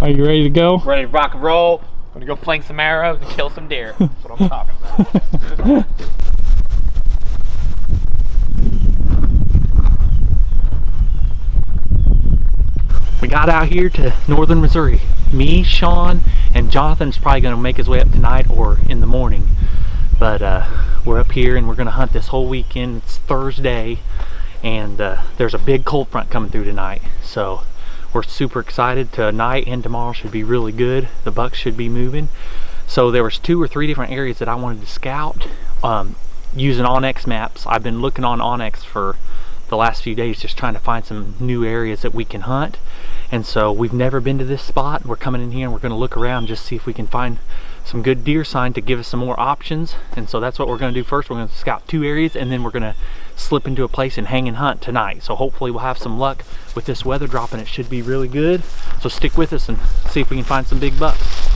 Are you ready to go? Ready to rock and roll. I'm gonna go flank some arrows and kill some deer. That's what I'm talking about. We got out here to northern Missouri. Me, Sean, and Jonathan's probably gonna make his way up tonight or in the morning. But we're up here and we're gonna hunt this whole weekend. It's Thursday and there's a big cold front coming through tonight. So we're super excited. Tonight and tomorrow should be really good. The bucks should be moving. So there was 2 or 3 different areas that I wanted to scout using onX maps. I've been looking on onX for the last few days, just trying to find some new areas that we can hunt. And so we've never been to this spot. We're coming in here and we're going to look around, just see if we can find some good deer sign to give us some more options. And so that's what we're going to do first. We're going to scout 2 areas and then we're going to slip into a place and hang and hunt tonight. So hopefully we'll have some luck with this weather dropping. It should be really good. So stick with us and see if we can find some big bucks.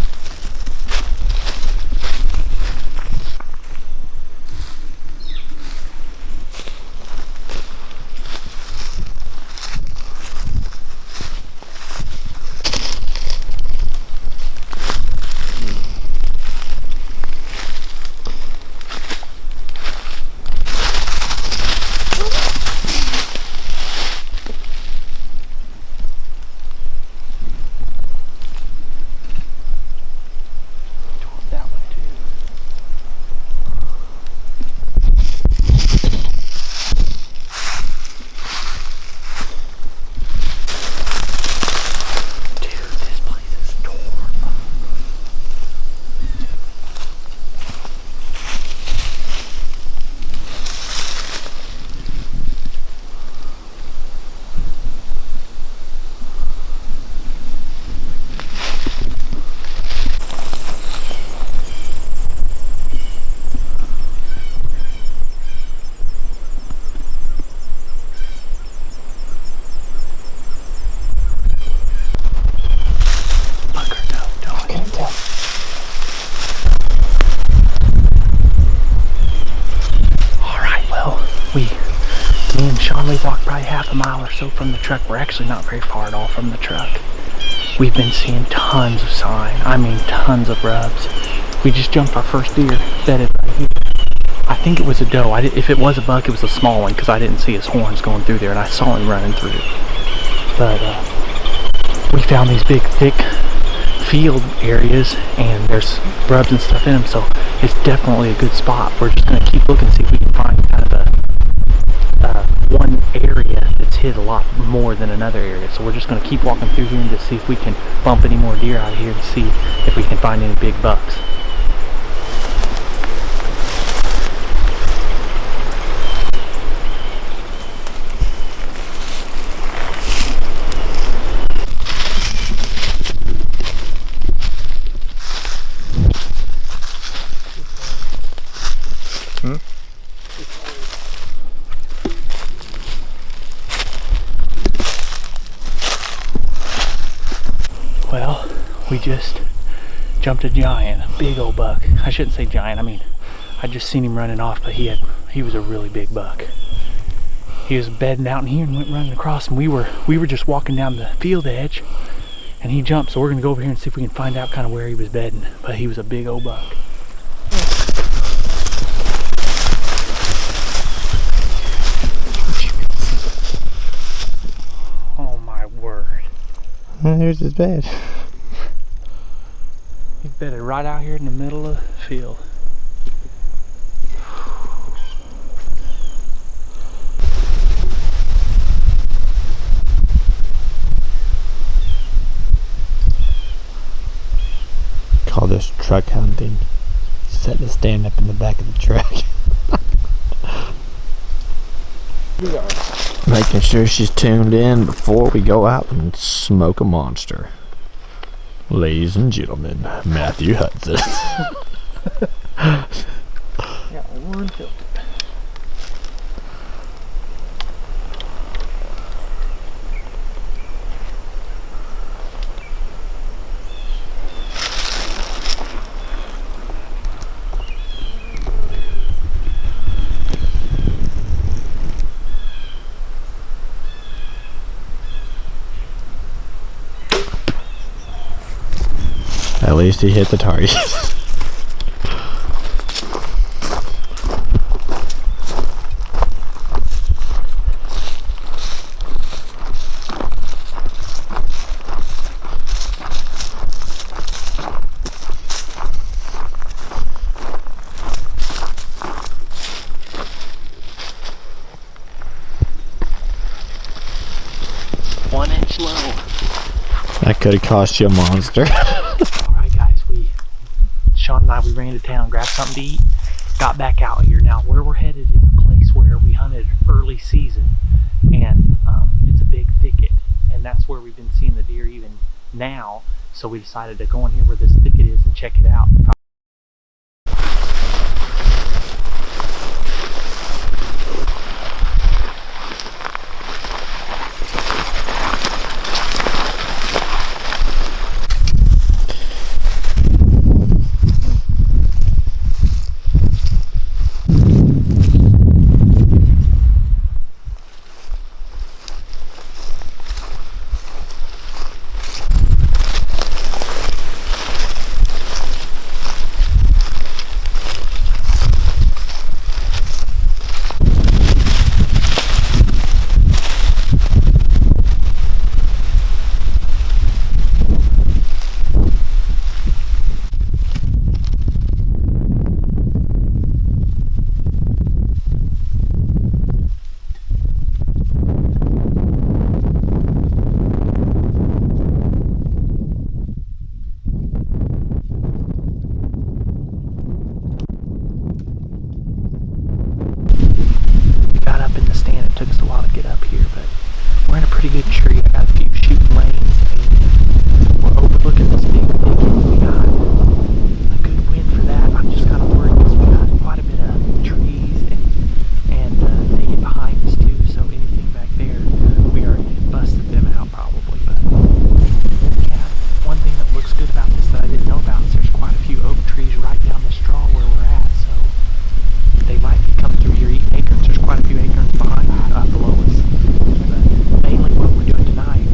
Me and Sean, we walked probably half a mile or so from the truck. We're actually not very far at all from the truck. We've been seeing tons of sign. I mean tons of rubs. We just jumped our first deer, bedded right here. I think it was a doe. If it was a buck, it was a small one because I didn't see his horns going through there and I saw him running through. But we found these big, thick field areas and there's rubs and stuff in them, so it's definitely a good spot. We're just going to keep looking, see if we can find kind of a one area that's hit a lot more than another area. So we're just going to keep walking through here and just see if we can bump any more deer out of here and see if we can find any big bucks. Well, we just jumped a giant, a big old buck. I shouldn't say giant, I mean, I just seen him running off, but he was a really big buck. He was bedding out in here and went running across, and we were just walking down the field edge, and he jumped, so we're gonna go over here and see if we can find out kind of where he was bedding, but he was a big old buck. Oh my word. Here's his bed. He's bedded right out here in the middle of the field. Call this truck hunting. Setting a stand up in the back of the truck. Making sure she's tuned in before we go out and smoke a monster. Ladies and gentlemen, Matthew Hudson. Got one filter. At least he hit the target. One-inch low. That could have cost you a monster. Alright guys, Sean and I, we ran to town, grabbed something to eat, got back out here. Now where we're headed is a place where we hunted early season, and it's a big thicket, and that's where we've been seeing the deer even now. So we decided to go in here where this thicket is and check it out. Took us a while to get up here, but we're in a pretty good tree. I got a few shooting lanes, and we're overlooking this big thicket. We got a good wind for that. I'm just kind of worried because we got quite a bit of trees and thicket behind us too, so anything back there, we already busted them out probably. But yeah, one thing that looks good about this that I didn't know about is there's quite a few oak trees right down the straw where we're at, so they might be coming through here eating acorns. There's quite a few acorns behind below us. But mainly what we're doing tonight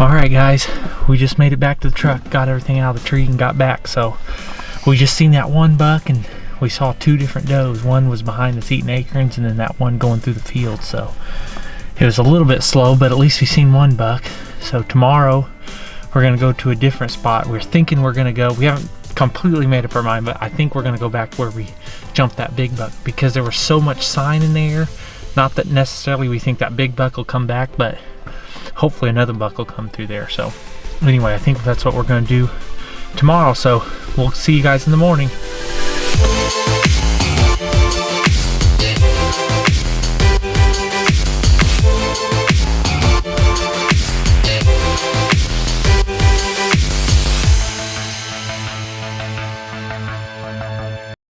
All right, guys, we just made it back to the truck, got everything out of the tree and got back. So we just seen that one buck and we saw 2 different does. One was behind us eating acorns and then that one going through the field. So it was a little bit slow, but at least we seen one buck. So tomorrow we're gonna go to a different spot. We're thinking we're gonna go, we haven't completely made up our mind, but I think we're gonna go back where we jumped that big buck because there was so much sign in there. Not that necessarily we think that big buck will come back, but hopefully another buck will come through there. So anyway, I think that's what we're gonna do tomorrow. So we'll see you guys in the morning.